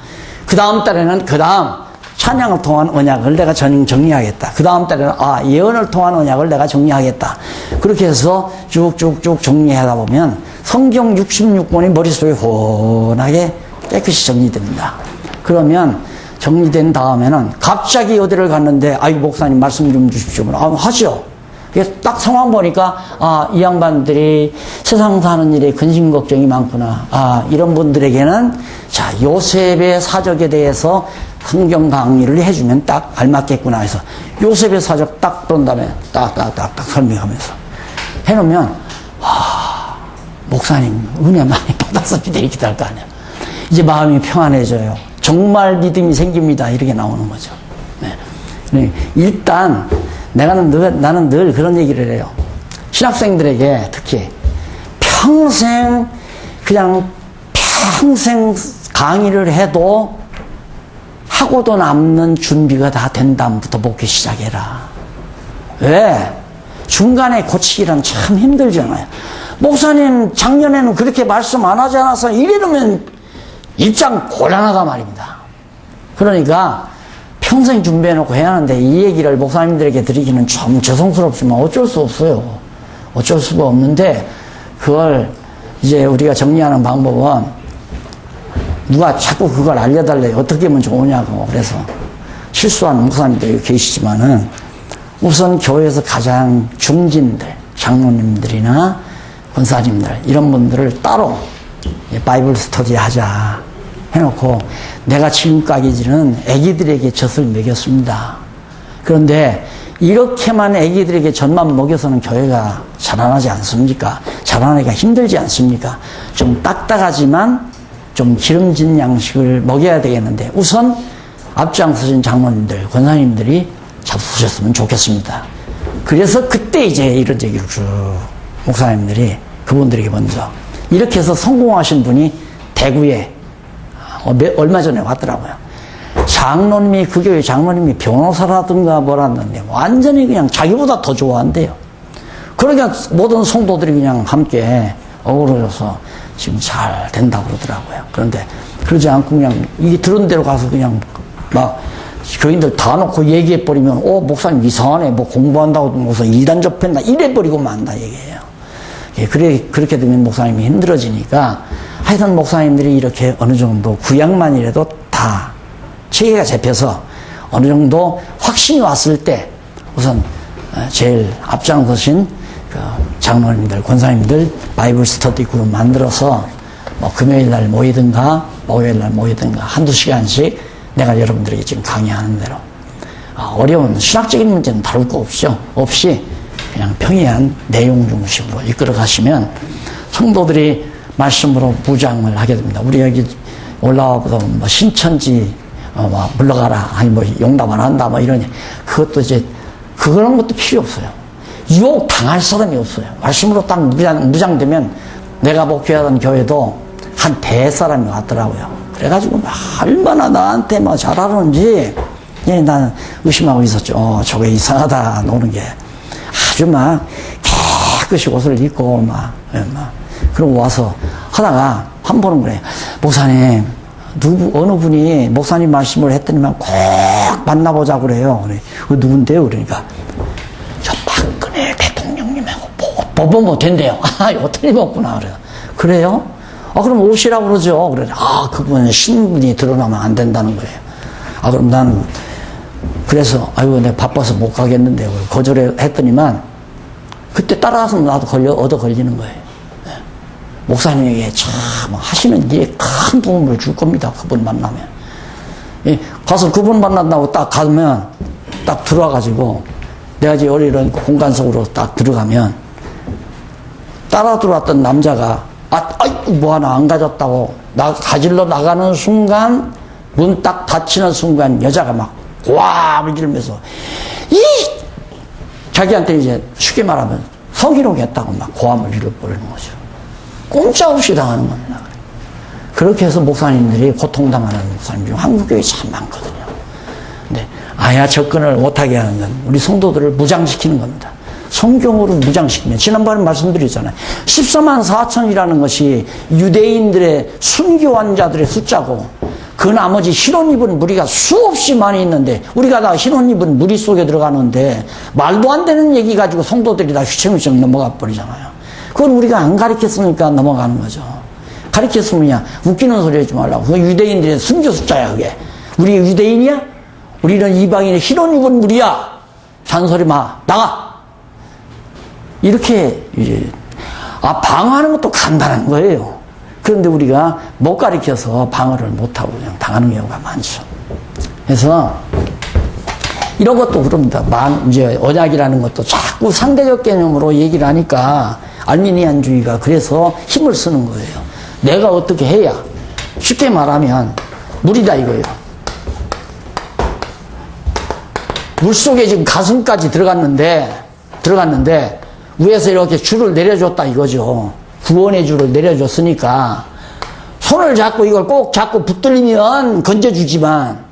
그 다음 달에는 그 다음 찬양을 통한 언약을 내가 정리하겠다. 그 다음 달에는 예언을 통한 언약을 내가 정리하겠다. 그렇게 해서 쭉쭉쭉 정리하다 보면 성경 66권이 머릿속에 훤하게 깨끗이 정리됩니다. 그러면 정리된 다음에는 갑자기 어디를 갔는데 목사님 말씀 좀 주십시오. 하죠. 딱 상황 보니까 이 양반들이 세상 사는 일에 근심 걱정이 많구나. 이런 분들에게는 자 요셉의 사적에 대해서 성경 강의를 해주면 딱 알맞겠구나 해서 요셉의 사적 딱 그런 다음에 딱딱딱딱 설명하면서 해놓으면 목사님 은혜 많이 받았습니다 이렇게 될 거 아니에요. 이제 마음이 평안해져요. 정말 믿음이 생깁니다. 이렇게 나오는 거죠. 네. 일단 나는 늘 그런 얘기를 해요. 신학생들에게 특히 평생 강의를 해도 하고도 남는 준비가 다 된 다음부터 목회 시작해라. 왜? 중간에 고치기란 참 힘들잖아요. 목사님 작년에는 그렇게 말씀 안 하지 않아서 이러면 입장 곤란하다 말입니다. 그러니까 평생 준비해놓고 해야 하는데 이 얘기를 목사님들에게 드리기는 좀 죄송스럽지만 어쩔 수 없어요. 어쩔 수가 없는데 그걸 이제 우리가 정리하는 방법은 누가 자꾸 그걸 알려달래요. 어떻게 하면 좋으냐고. 그래서 실수한 목사님들이 계시지만은 우선 교회에서 가장 중진들, 장로님들이나 권사님들 이런 분들을 따로 바이블 스터디 하자 해놓고 내가 지금까지 지는 애기들에게 젖을 먹였습니다. 그런데 이렇게만 애기들에게 젖만 먹여서는 교회가 자라나지 않습니까? 자라나기가 힘들지 않습니까? 좀 딱딱하지만 좀 기름진 양식을 먹여야 되겠는데 우선 앞장서신 장로님들, 권사님들이 잡수셨으면 좋겠습니다. 그래서 그때 이제 이런 얘기를 쭉 목사님들이 그분들에게 먼저 이렇게 해서 성공하신 분이 대구에 얼마 전에 왔더라고요. 장로님이 그 교회 장로님이 변호사라든가 뭐라는데 완전히 그냥 자기보다 더 좋아한대요. 그러니까 모든 성도들이 그냥 함께 어우러져서 지금 잘 된다고 그러더라고요. 그런데 그러지 않고 그냥 이게 들은 대로 가서 그냥 막 교인들 다 놓고 얘기해버리면 목사님 이상하네 뭐 공부한다고 무슨 이단 접했나 이래버리고 만다 얘기해요. 예, 그렇게 되면 목사님이 힘들어지니까 하여튼 목사님들이 이렇게 어느 정도 구약만이라도 다 체계가 잡혀서 어느 정도 확신이 왔을 때 우선 제일 앞장서신 그 장로님들, 권사님들 바이블 스터디 그룹 만들어서 뭐 금요일 날 모이든가 목요일 날 모이든가 한두 시간씩 내가 여러분들에게 지금 강의하는 대로 어려운 신학적인 문제는 다룰 거 없이 그냥 평이한 내용 중심으로 이끌어 가시면 성도들이 말씀으로 무장을 하게 됩니다. 우리 여기 올라와서 뭐 신천지 뭐 물러가라 아니 뭐 용납 안 한다 뭐 이러니 그것도 이제 그런 것도 필요 없어요. 유혹 당할 사람이 없어요. 말씀으로 딱 무장되면 내가 목회하던 교회도 한 100사람이 왔더라고요. 그래가지고 얼마나 나한테 뭐 잘하는지 나는 의심하고 있었죠. 저게 이상하다 노는 게 아주 막 깨끗이 옷을 입고 그러고 와서 하다가 한 번은 그래 목사님 어느 분이 목사님 말씀을 했더니만 꼭 만나보자고 그래요. 그래 누군데요? 그러니까 저 박근혜 대통령님하고 법원 못 된대요. 어떻게 먹구나 그래. 그래요? 그럼 오시라고 그러죠. 그래. 그분은 신분이 드러나면 안 된다는 거예요. 그럼 나는 그래서 내가 바빠서 못 가겠는데 거절했더니만 그때 따라가서 나도 얻어 걸리는 거예요. 네. 목사님에게 참 하시는 일에 큰 도움을 줄 겁니다. 그분 만나면. 가서 그분 만난다고 딱 가면 딱 들어와가지고 내가 이제 이런 공간 속으로 딱 들어가면 따라 들어왔던 남자가 뭐 하나 안 가졌다고 가질러 나가는 순간 문 딱 닫히는 순간 여자가 막 고함을 지르면서 자기한테 이제 쉽게 말하면 성희롱했다고 막 고함을 질러버리는 거죠. 꼼짝없이 당하는 겁니다. 그렇게 해서 목사님들이 고통당하는 목사님 중 한국 교회에 참 많거든요. 근데 아야 접근을 못하게 하는 건 우리 성도들을 무장시키는 겁니다. 성경으로 무장시키면 지난번에 말씀드렸잖아요. 14만 4천이라는 것이 유대인들의 순교환자들의 숫자고 그 나머지 흰옷 입은 무리가 수없이 많이 있는데 우리가 다 흰옷 입은 무리 속에 들어가는데 말도 안 되는 얘기 가지고 성도들이 다 휘청휘청 넘어가 버리잖아요. 그건 우리가 안 가르쳤으니까 넘어가는 거죠. 가르쳤으면 웃기는 소리 하지 말라고. 그 유대인들의 순교 숫자야 그게. 우리 유대인이야? 우리는 이방인의 흰옷 입은 무리야. 잔소리 마. 나가. 이렇게 이제 방어하는 것도 간단한 거예요. 그런데 우리가 못 가르쳐서 방어를 못하고 그냥 당하는 경우가 많죠. 그래서 이런 것도 그럽니다. 이제 언약이라는 것도 자꾸 상대적 개념으로 얘기를 하니까 알미니안주의가 그래서 힘을 쓰는 거예요. 내가 어떻게 해야, 쉽게 말하면 물이다 이거예요. 물속에 지금 가슴까지 들어갔는데 위에서 이렇게 줄을 내려줬다 이거죠. 구원의 줄을 내려줬으니까 손을 잡고 이걸 꼭 잡고 붙들리면 건져주지만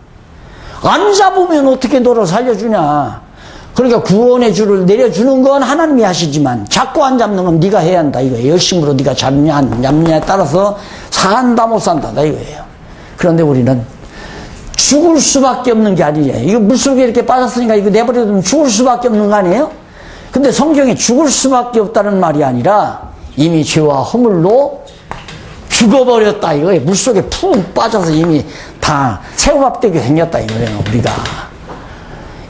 안 잡으면 어떻게 너를 살려주냐. 그러니까 구원의 줄을 내려주는 건 하나님이 하시지만 잡고 안 잡는 건 네가 해야 한다 이거예요. 열심으로 네가 잡느냐 안 잡느냐에 따라서 산다 못 산다 이거예요. 그런데 우리는 죽을 수밖에 없는 게 아니에요. 이거 물속에 이렇게 빠졌으니까 이거 내버려두면 죽을 수밖에 없는 거 아니에요? 근데 성경에 죽을 수밖에 없다는 말이 아니라 이미 죄와 허물로 죽어버렸다 이거예요. 물속에 푹 빠져서 이미 다 새우밥되게 생겼다 이거예요. 우리가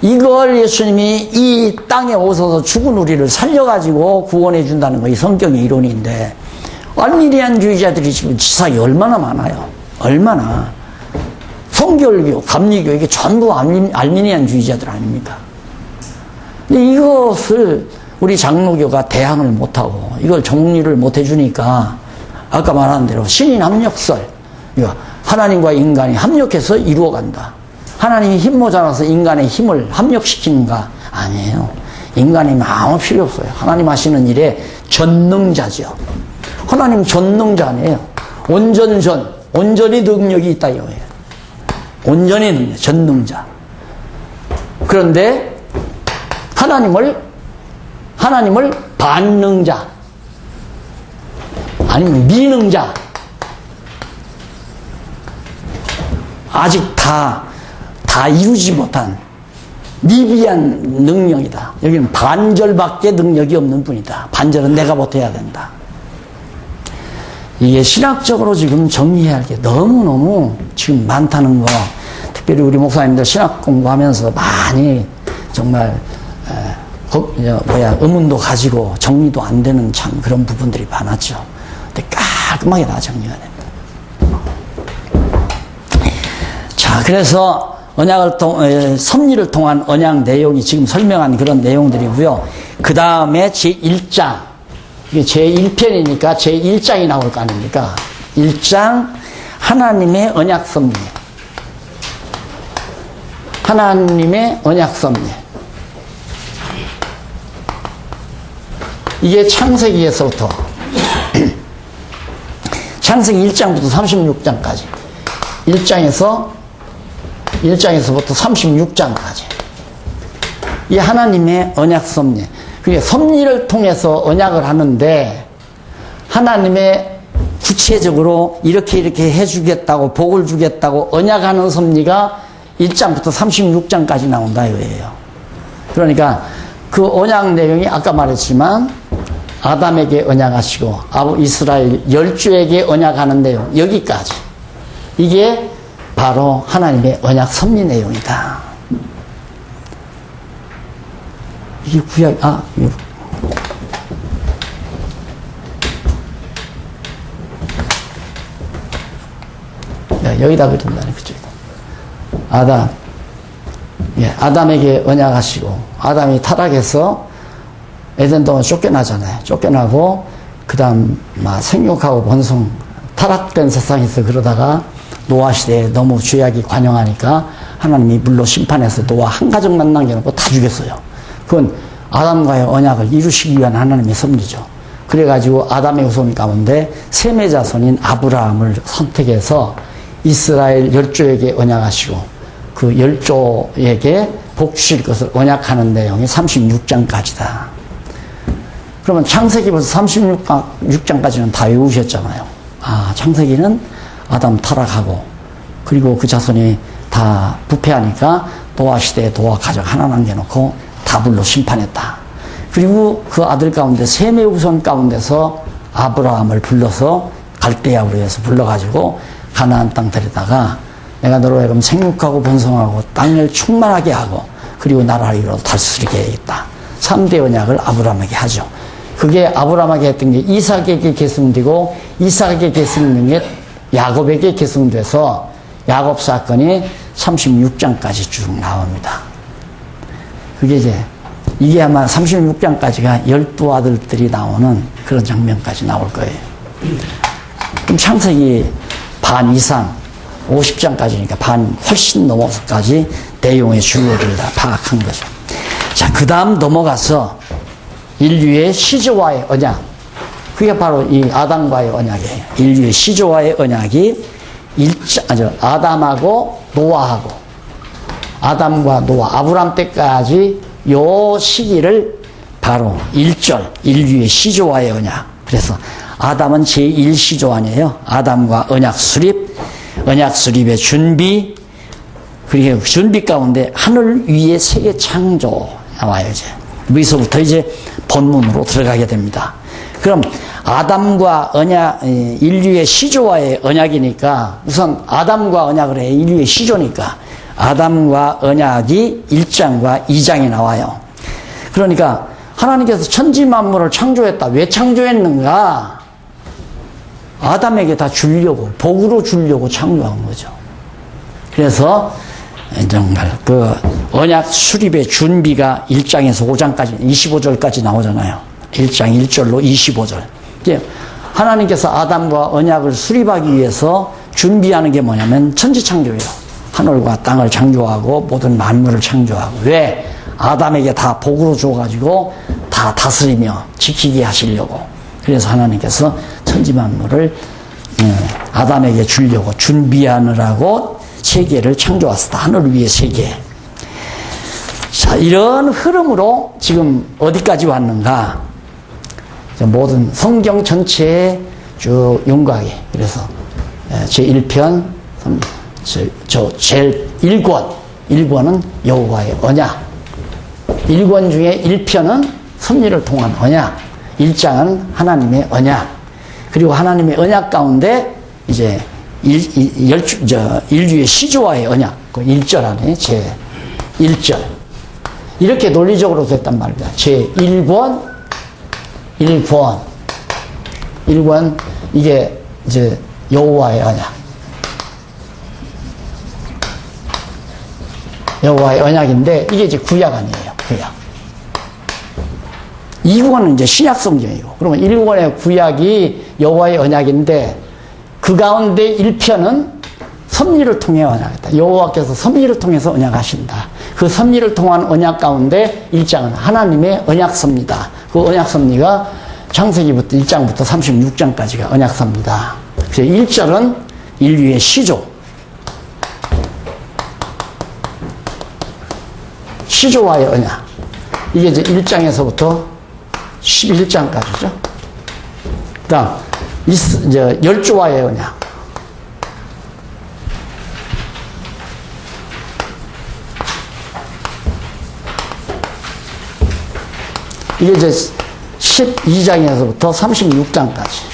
이걸 예수님이 이 땅에 오셔서 죽은 우리를 살려가지고 구원해 준다는 거 이 성경의 이론인데 알미니안주의자들이 지금 지상에 얼마나 많아요. 얼마나. 성결교, 감리교 이게 전부 알미니안주의자들 아닙니까? 근데 이것을 우리 장로교가 대항을 못하고 이걸 정리를 못해주니까 아까 말한 대로 신인 합력설, 하나님과 인간이 합력해서 이루어간다. 하나님이 힘 모자라서 인간의 힘을 합력시키는가? 아니에요. 인간이 아무 필요 없어요. 하나님 하시는 일에 전능자죠. 하나님 전능자 아니에요. 온전히 능력이 있다 이거예요. 온전히 능력, 전능자. 그런데 하나님을 반능자 아니면 미능자, 아직 다 이루지 못한 미비한 능력이다. 여기는 반절밖에 능력이 없는 분이다. 반절은 내가 못해야 된다. 이게 신학적으로 지금 정리해야 할 게 너무너무 지금 많다는 거. 특별히 우리 목사님들 신학 공부하면서 많이 정말 의문도 가지고 정리도 안 되는 참 그런 부분들이 많았죠. 근데 깔끔하게 다 정리가 됩니다. 자, 그래서 섭리를 통한 언약 내용이 지금 설명한 그런 내용들이고요. 그 다음에 제1장, 이게 제1편이니까 제1장이 나올 거 아닙니까? 1장, 하나님의 언약 섭리. 하나님의 언약 섭리. 이게 창세기에서부터 창세기 1장부터 36장까지 1장에서부터 36장까지 이 하나님의 언약 섭리. 그게 섭리를 통해서 언약을 하는데 하나님의 구체적으로 이렇게 해주겠다고 복을 주겠다고 언약하는 섭리가 1장부터 36장까지 나온다 이거예요. 그러니까 그 언약 내용이 아까 말했지만 아담에게 언약하시고 이스라엘 열조에게 언약하는 내용 여기까지 이게 바로 하나님의 언약 섭리 내용이다. 이게 구약 여기다 그린다네. 그쪽에다. 아담에게 언약하시고 아담이 타락해서 에덴 동안 쫓겨나잖아요. 쫓겨나고 그 다음 생육하고 번성 타락된 세상에서 그러다가 노아 시대에 너무 죄악이 관영하니까 하나님이 물로 심판해서 노아 한 가정만 남겨놓고 다 죽였어요. 그건 아담과의 언약을 이루시기 위한 하나님의 섭리죠. 그래가지고 아담의 후손 가운데 셈의 자손인 아브라함을 선택해서 이스라엘 열조에게 언약하시고 그 열조에게 복 주실 것을 언약하는 내용이 36장까지다. 그러면 창세기부터 36장까지는 다 외우셨잖아요. 창세기는 아담 타락하고 그리고 그 자손이 다 부패하니까 노아 시대에 노아 가족 하나 남겨놓고 다 불로 심판했다. 그리고 그 아들 가운데 셈의 후손 가운데서 아브라함을 불러서 갈대아우로 해서 불러가지고 가나안 땅 데려다가 내가 너로 하여금 생육하고 번성하고 땅을 충만하게 하고 그리고 나라를 이루어 다스리게 하겠다. 3대 언약을 아브라함에게 하죠. 그게 아브라함에게 했던 게 이삭에게 계승되고 이삭에게 계승된 게 야곱에게 계승돼서 야곱 사건이 36장까지 쭉 나옵니다. 그게 이제 이게 아마 36장까지가 12아들들이 나오는 그런 장면까지 나올 거예요. 그럼 창세기 반 이상 50장까지니까 반 훨씬 넘어서까지 내용의 주요를 다 파악한 거죠. 자, 그 다음 넘어가서 인류의 시조와의 언약. 그게 바로 이 아담과의 언약이에요. 인류의 시조와의 언약이 아담하고 노아하고, 아담과 노아, 아브람 때까지 요 시기를 바로 1절, 인류의 시조와의 언약. 그래서 아담은 제1시조 아니에요. 아담과 언약 수립, 언약 수립의 준비, 그리고 준비 가운데 하늘 위의 세계 창조 나와요, 이제. 여기서부터 이제 본문으로 들어가게 됩니다. 그럼 아담과 언약, 인류의 시조와의 언약이니까 우선 아담과 언약을 해. 인류의 시조니까 아담과 언약이 1장과 2장이 나와요. 그러니까 하나님께서 천지 만물을 창조했다. 왜 창조했는가? 아담에게 다 주려고, 복으로 주려고 창조한 거죠. 그래서 정말 그 언약 수립의 준비가 1장에서 5장까지 25절까지 나오잖아요. 1장 1절로 25절. 이제 하나님께서 아담과 언약을 수립하기 위해서 준비하는 게 뭐냐면 천지창조예요. 하늘과 땅을 창조하고 모든 만물을 창조하고. 왜? 아담에게 다 복으로 줘가지고 다 다스리며 지키게 하시려고. 그래서 하나님께서 천지만물을 아담에게 주려고 준비하느라고 세계를 창조하셨다. 하늘 위의 세계. 자, 이런 흐름으로 지금 어디까지 왔는가? 모든 성경 전체에 쭉 윤곽이. 그래서 제1편, 제1권, 1권은 여호와의 언약. 1권 중에 1편은 섭리를 통한 언약. 1장은 하나님의 언약. 그리고 하나님의 언약 가운데 이제 인류의 시조와의 언약. 그 1절 안에 제1절. 이렇게 논리적으로 됐단 말이다. 제1권, 1권, 이게 이제 여호와의 언약. 여호와의 언약인데 이게 이제 구약 아니에요. 구약. 2권은 이제 신약 성경이고, 그러면 1권의 구약이 여호와의 언약인데 그 가운데 1편은 섭리를 통해 언약했다. 여호와께서 섭리를 통해서 언약하신다. 그 섭리를 통한 언약 가운데 1장은 하나님의 언약서입니다. 그 언약서입니가 창세기부터 1장부터 36장까지가 언약서입니다. 그래서 1절은 인류의 시조. 시조와의 언약. 이게 이제 1장에서부터 11장까지죠. 그 다음, 이제 열조와의 언약. 이게 이제 12장에서부터 36장까지.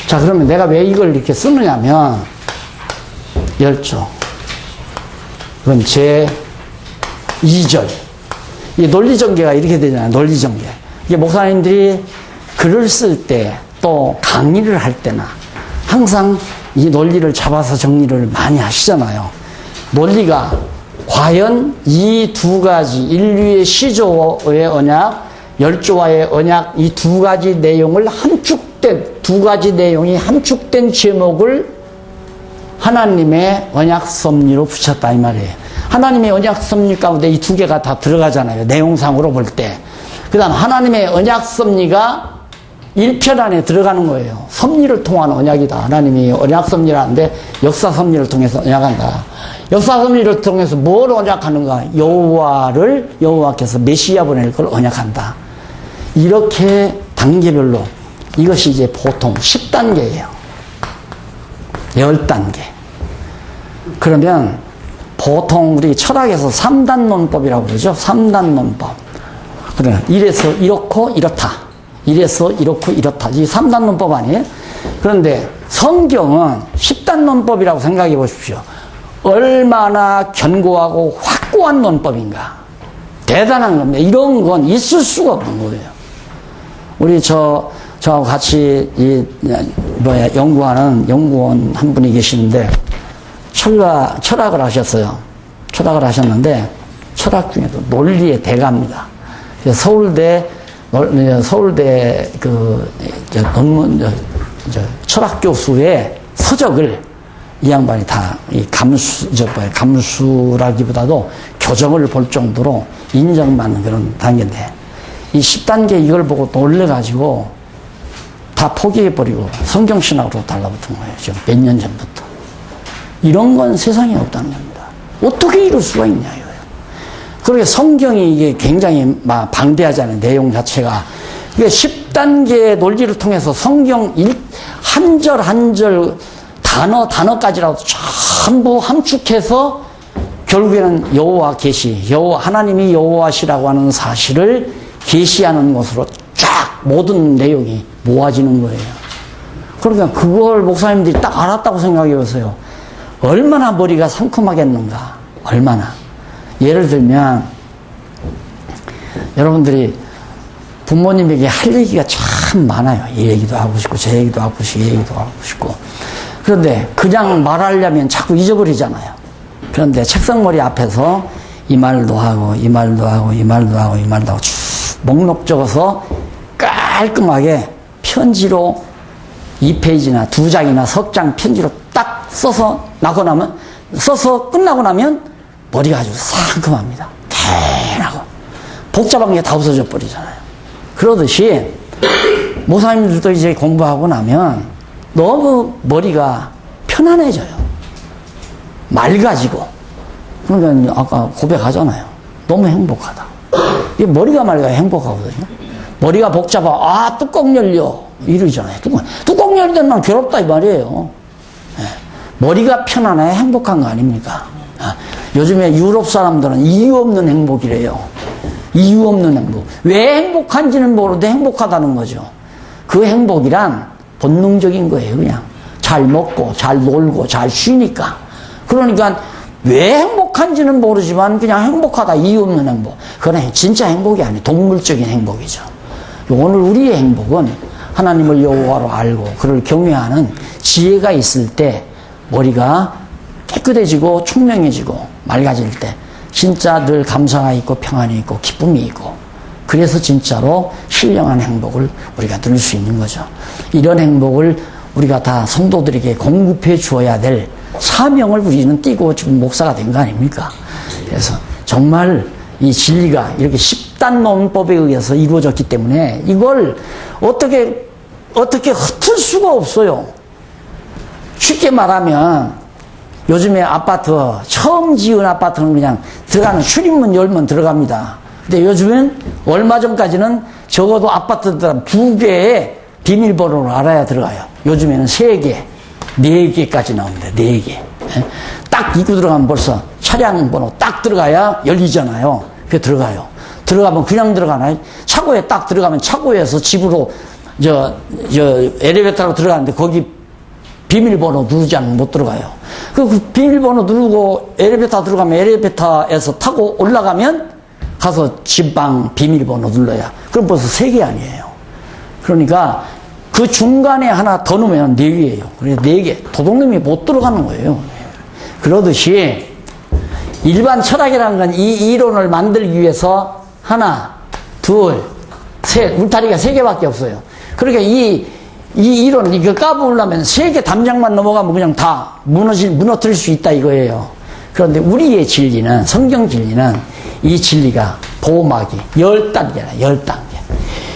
자, 그러면 내가 왜 이걸 이렇게 쓰느냐면, 열조. 그럼 제2절. 이 논리전개가 이렇게 되잖아요. 논리전개. 이게 목사님들이 글을 쓸 때, 또 강의를 할 때나, 항상 이 논리를 잡아서 정리를 많이 하시잖아요. 논리가, 과연 이 두 가지, 인류의 시조의 언약, 열조와의 언약, 이 두 가지 내용을 두 가지 내용이 함축된 제목을 하나님의 언약 섭리로 붙였다, 이 말이에요. 하나님의 언약 섭리 가운데 이 두 개가 다 들어가잖아요. 내용상으로 볼 때. 그 다음 하나님의 언약 섭리가 1편 안에 들어가는 거예요. 섭리를 통한 언약이다. 하나님이 언약 섭리라는데 역사 섭리를 통해서 언약한다. 역사 섭리를 통해서 뭘 언약하는가? 여호와께서 메시아 보낼 걸 언약한다. 이렇게 단계별로 이것이 이제 보통 10단계예요. 10단계. 그러면 보통 우리 철학에서 3단론법이라고 그러죠. 3단론법. 그래, 이래서 이렇고 이렇다. 이래서 이렇고 이렇다. 이 3단론법 아니에요? 그런데 성경은 10단론법이라고 생각해 보십시오. 얼마나 견고하고 확고한 논법인가. 대단한 겁니다. 이런 건 있을 수가 없는 거예요. 우리 저하고 같이 연구하는 연구원 한 분이 계시는데 철학을 하셨어요. 철학을 하셨는데 철학 중에도 논리의 대가입니다. 그래서 서울대 논문, 철학 교수의 서적을 이 양반이 다 이 감수라기보다도 교정을 볼 정도로 인정받는 그런 단계인데, 이 10단계 이걸 보고 놀래가지고 다 포기해버리고 성경신학으로 달라붙은 거예요. 지금 몇 년 전부터. 이런 건 세상에 없다는 겁니다. 어떻게 이럴 수가 있냐, 이거예요. 그러게 성경이 이게 굉장히 방대하잖아요. 내용 자체가. 이게 10단계 논리를 통해서 성경 한 절 한 절 단어까지라도 전부 함축해서 결국에는 여호와 계시, 하나님이 여호와시라고 하는 사실을 계시하는 것으로 쫙 모든 내용이 모아지는 거예요. 그러니까 그걸 목사님들이 딱 알았다고 생각해 보세요. 얼마나 머리가 상큼하겠는가. 얼마나. 예를 들면 여러분들이 부모님에게 할 얘기가 참 많아요. 이 얘기도 하고 싶고 저 얘기도 하고 싶고 이 얘기도 하고 싶고. 그런데 그냥 말하려면 자꾸 잊어버리잖아요. 그런데 책상머리 앞에서 이 말도 하고 이 말도 하고 이 말도 하고 이 말도 하고 쭉 목록 적어서 깔끔하게 편지로 2페이지나 2장이나 석 장 편지로 딱 써서 끝나고 나면 머리가 아주 상큼합니다. 개나고 복잡한 게 다 없어져 버리잖아요. 그러듯이 목사님들도 이제 공부하고 나면 너무 머리가 편안해져요. 맑아지고. 그러니까 아까 고백하잖아요. 너무 행복하다. 이게 머리가 맑아야 행복하거든요. 머리가 복잡하, 뚜껑 열려. 이러잖아요. 뚜껑 열리면 난 괴롭다 이 말이에요. 네. 머리가 편안해야 행복한 거 아닙니까? 요즘에 유럽 사람들은 이유 없는 행복이래요. 이유 없는 행복. 왜 행복한지는 모르는데 행복하다는 거죠. 그 행복이란 본능적인 거예요, 그냥. 잘 먹고, 잘 놀고, 잘 쉬니까. 그러니까 왜 행복한지는 모르지만 그냥 행복하다, 이유 없는 행복. 그건 진짜 행복이 아니에요. 동물적인 행복이죠. 오늘 우리의 행복은 하나님을 여호와로 알고 그를 경외하는 지혜가 있을 때 머리가 깨끗해지고 총명해지고 맑아질 때 진짜 늘 감사가 있고 평안이 있고 기쁨이 있고, 그래서 진짜로 신령한 행복을 우리가 누릴 수 있는 거죠. 이런 행복을 우리가 다 성도들에게 공급해 주어야 될 사명을 우리는 띠고 지금 목사가 된 거 아닙니까? 그래서 정말 이 진리가 이렇게 10단 논법에 의해서 이루어졌기 때문에 이걸 어떻게 흩을 수가 없어요. 쉽게 말하면 요즘에 아파트, 처음 지은 아파트는 그냥 들어가는 출입문 열면 들어갑니다. 근데 요즘엔 얼마 전까지는 적어도 아파트들은 2개의 비밀번호를 알아야 들어가요. 요즘에는 3개, 4개까지 나옵니다. 4개. 딱 입구 들어가면 벌써 차량 번호 딱 들어가야 열리잖아요. 그게 들어가요. 들어가면 그냥 들어가나요? 차고에 딱 들어가면 차고에서 집으로 엘리베이터로 들어가는데 거기 비밀번호 누르지 않으면 못 들어가요. 그 비밀번호 누르고 엘리베이터 들어가면 엘리베이터에서 타고 올라가면 가서 집방 비밀번호 눌러야. 그럼 벌써 3개 아니에요. 그러니까 그 중간에 하나 더 넣으면 4개예요. 그래서 4개. 도둑놈이 못 들어가는 거예요. 그러듯이 일반 철학이라는 건 이 이론을 만들기 위해서 하나, 둘, 셋, 울타리가 3개밖에 없어요. 그러니까 이 이론, 이거 까부으려면 3개 담장만 넘어가면 그냥 다 무너뜨릴 수 있다 이거예요. 그런데 우리의 진리는, 성경 진리는 이 진리가 보호막이 10단계나, 10단계.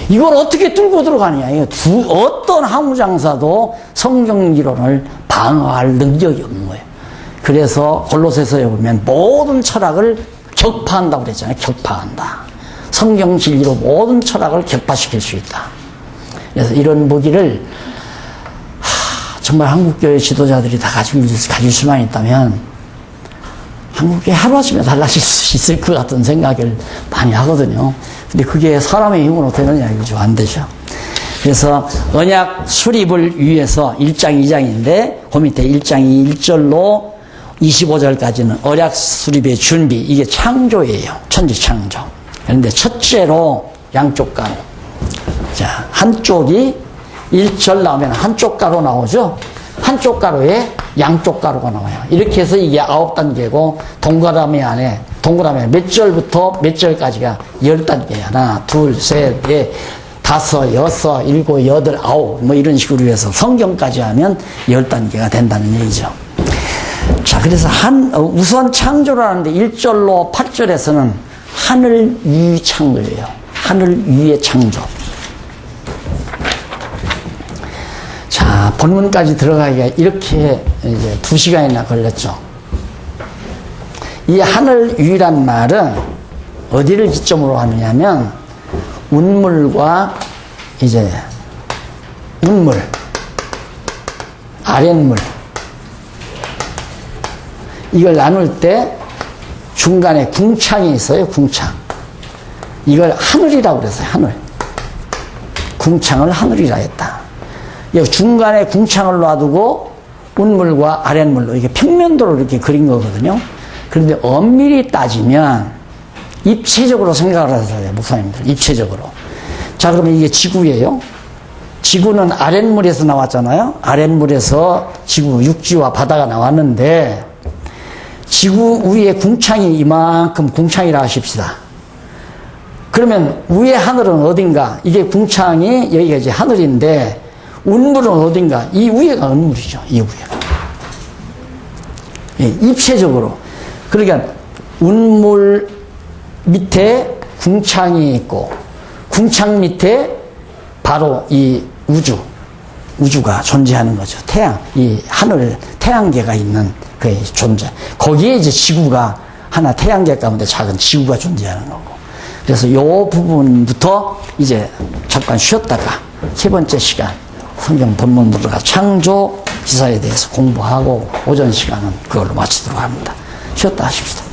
이걸 어떻게 뚫고 들어가느냐. 어떤 항우장사도 성경 이론을 방어할 능력이 없는 거예요. 그래서 골로새서에 보면 모든 철학을 격파한다고 그랬잖아요. 격파한다. 성경 진리로 모든 철학을 격파시킬 수 있다. 그래서 이런 무기를 정말 한국교회 지도자들이 다 가질 수만 있다면 한국교회 하루아침에 달라질 수 있을 것 같은 생각을 많이 하거든요. 근데 그게 사람의 힘으로 되느냐 이거죠. 안 되죠. 그래서 언약 수립을 위해서 1장 2장인데 그 밑에 1장 1절로 25절까지는 언약 수립의 준비, 이게 창조예요. 천지 창조. 그런데 첫째로 양쪽 가루. 자, 한쪽이 1절 나오면 한쪽 가루 나오죠. 한쪽 가루에 양쪽 가루가 나와요. 이렇게 해서 이게 9단계고 동그라미 안에 동그라미 몇 절부터 몇 절까지가 10단계야. 하나, 둘, 셋, 넷, 다섯, 여섯, 일곱, 여덟, 아홉 뭐 이런 식으로 해서 성경까지 하면 10단계가 된다는 얘기죠. 자, 그래서 우선 창조를 하는데 1절로 8절에서는 하늘 위 창조예요. 하늘 위의 창조. 자, 본문까지 들어가기가 이렇게 이제 2시간이나 걸렸죠. 이 하늘 위란 말은 어디를 기점으로 하느냐면 운물과 이제 운물, 아랫물 이걸 나눌 때 중간에 궁창이 있어요. 궁창. 이걸 하늘이라고 그랬어요. 하늘. 궁창을 하늘이라 했다. 중간에 궁창을 놔두고 운물과 아랫물로 이게 평면도로 이렇게 그린 거거든요. 그런데 엄밀히 따지면 입체적으로 생각을 하세요. 목사님들. 입체적으로. 자, 그러면 이게 지구예요. 지구는 아랫물에서 나왔잖아요. 아랫물에서 지구, 육지와 바다가 나왔는데 지구 위에 궁창이 이만큼 궁창이라 하십시다. 그러면 위에 하늘은 어딘가? 이게 궁창이 여기가 이제 하늘인데 운물은 어딘가? 이 위에가 운물이죠. 이 위에가. 예, 입체적으로. 그러니까 운물 밑에 궁창이 있고 궁창 밑에 바로 이 우주가 존재하는 거죠. 태양, 이 하늘 태양계가 있는 그 존재. 거기에 이제 지구가 하나 태양계 가운데 작은 지구가 존재하는 거고. 그래서 요 부분부터 이제 잠깐 쉬었다가 세 번째 시간 성경 본문 들어가 창조 기사에 대해서 공부하고 오전 시간은 그걸로 마치도록 합니다. 쉬었다 하십시다.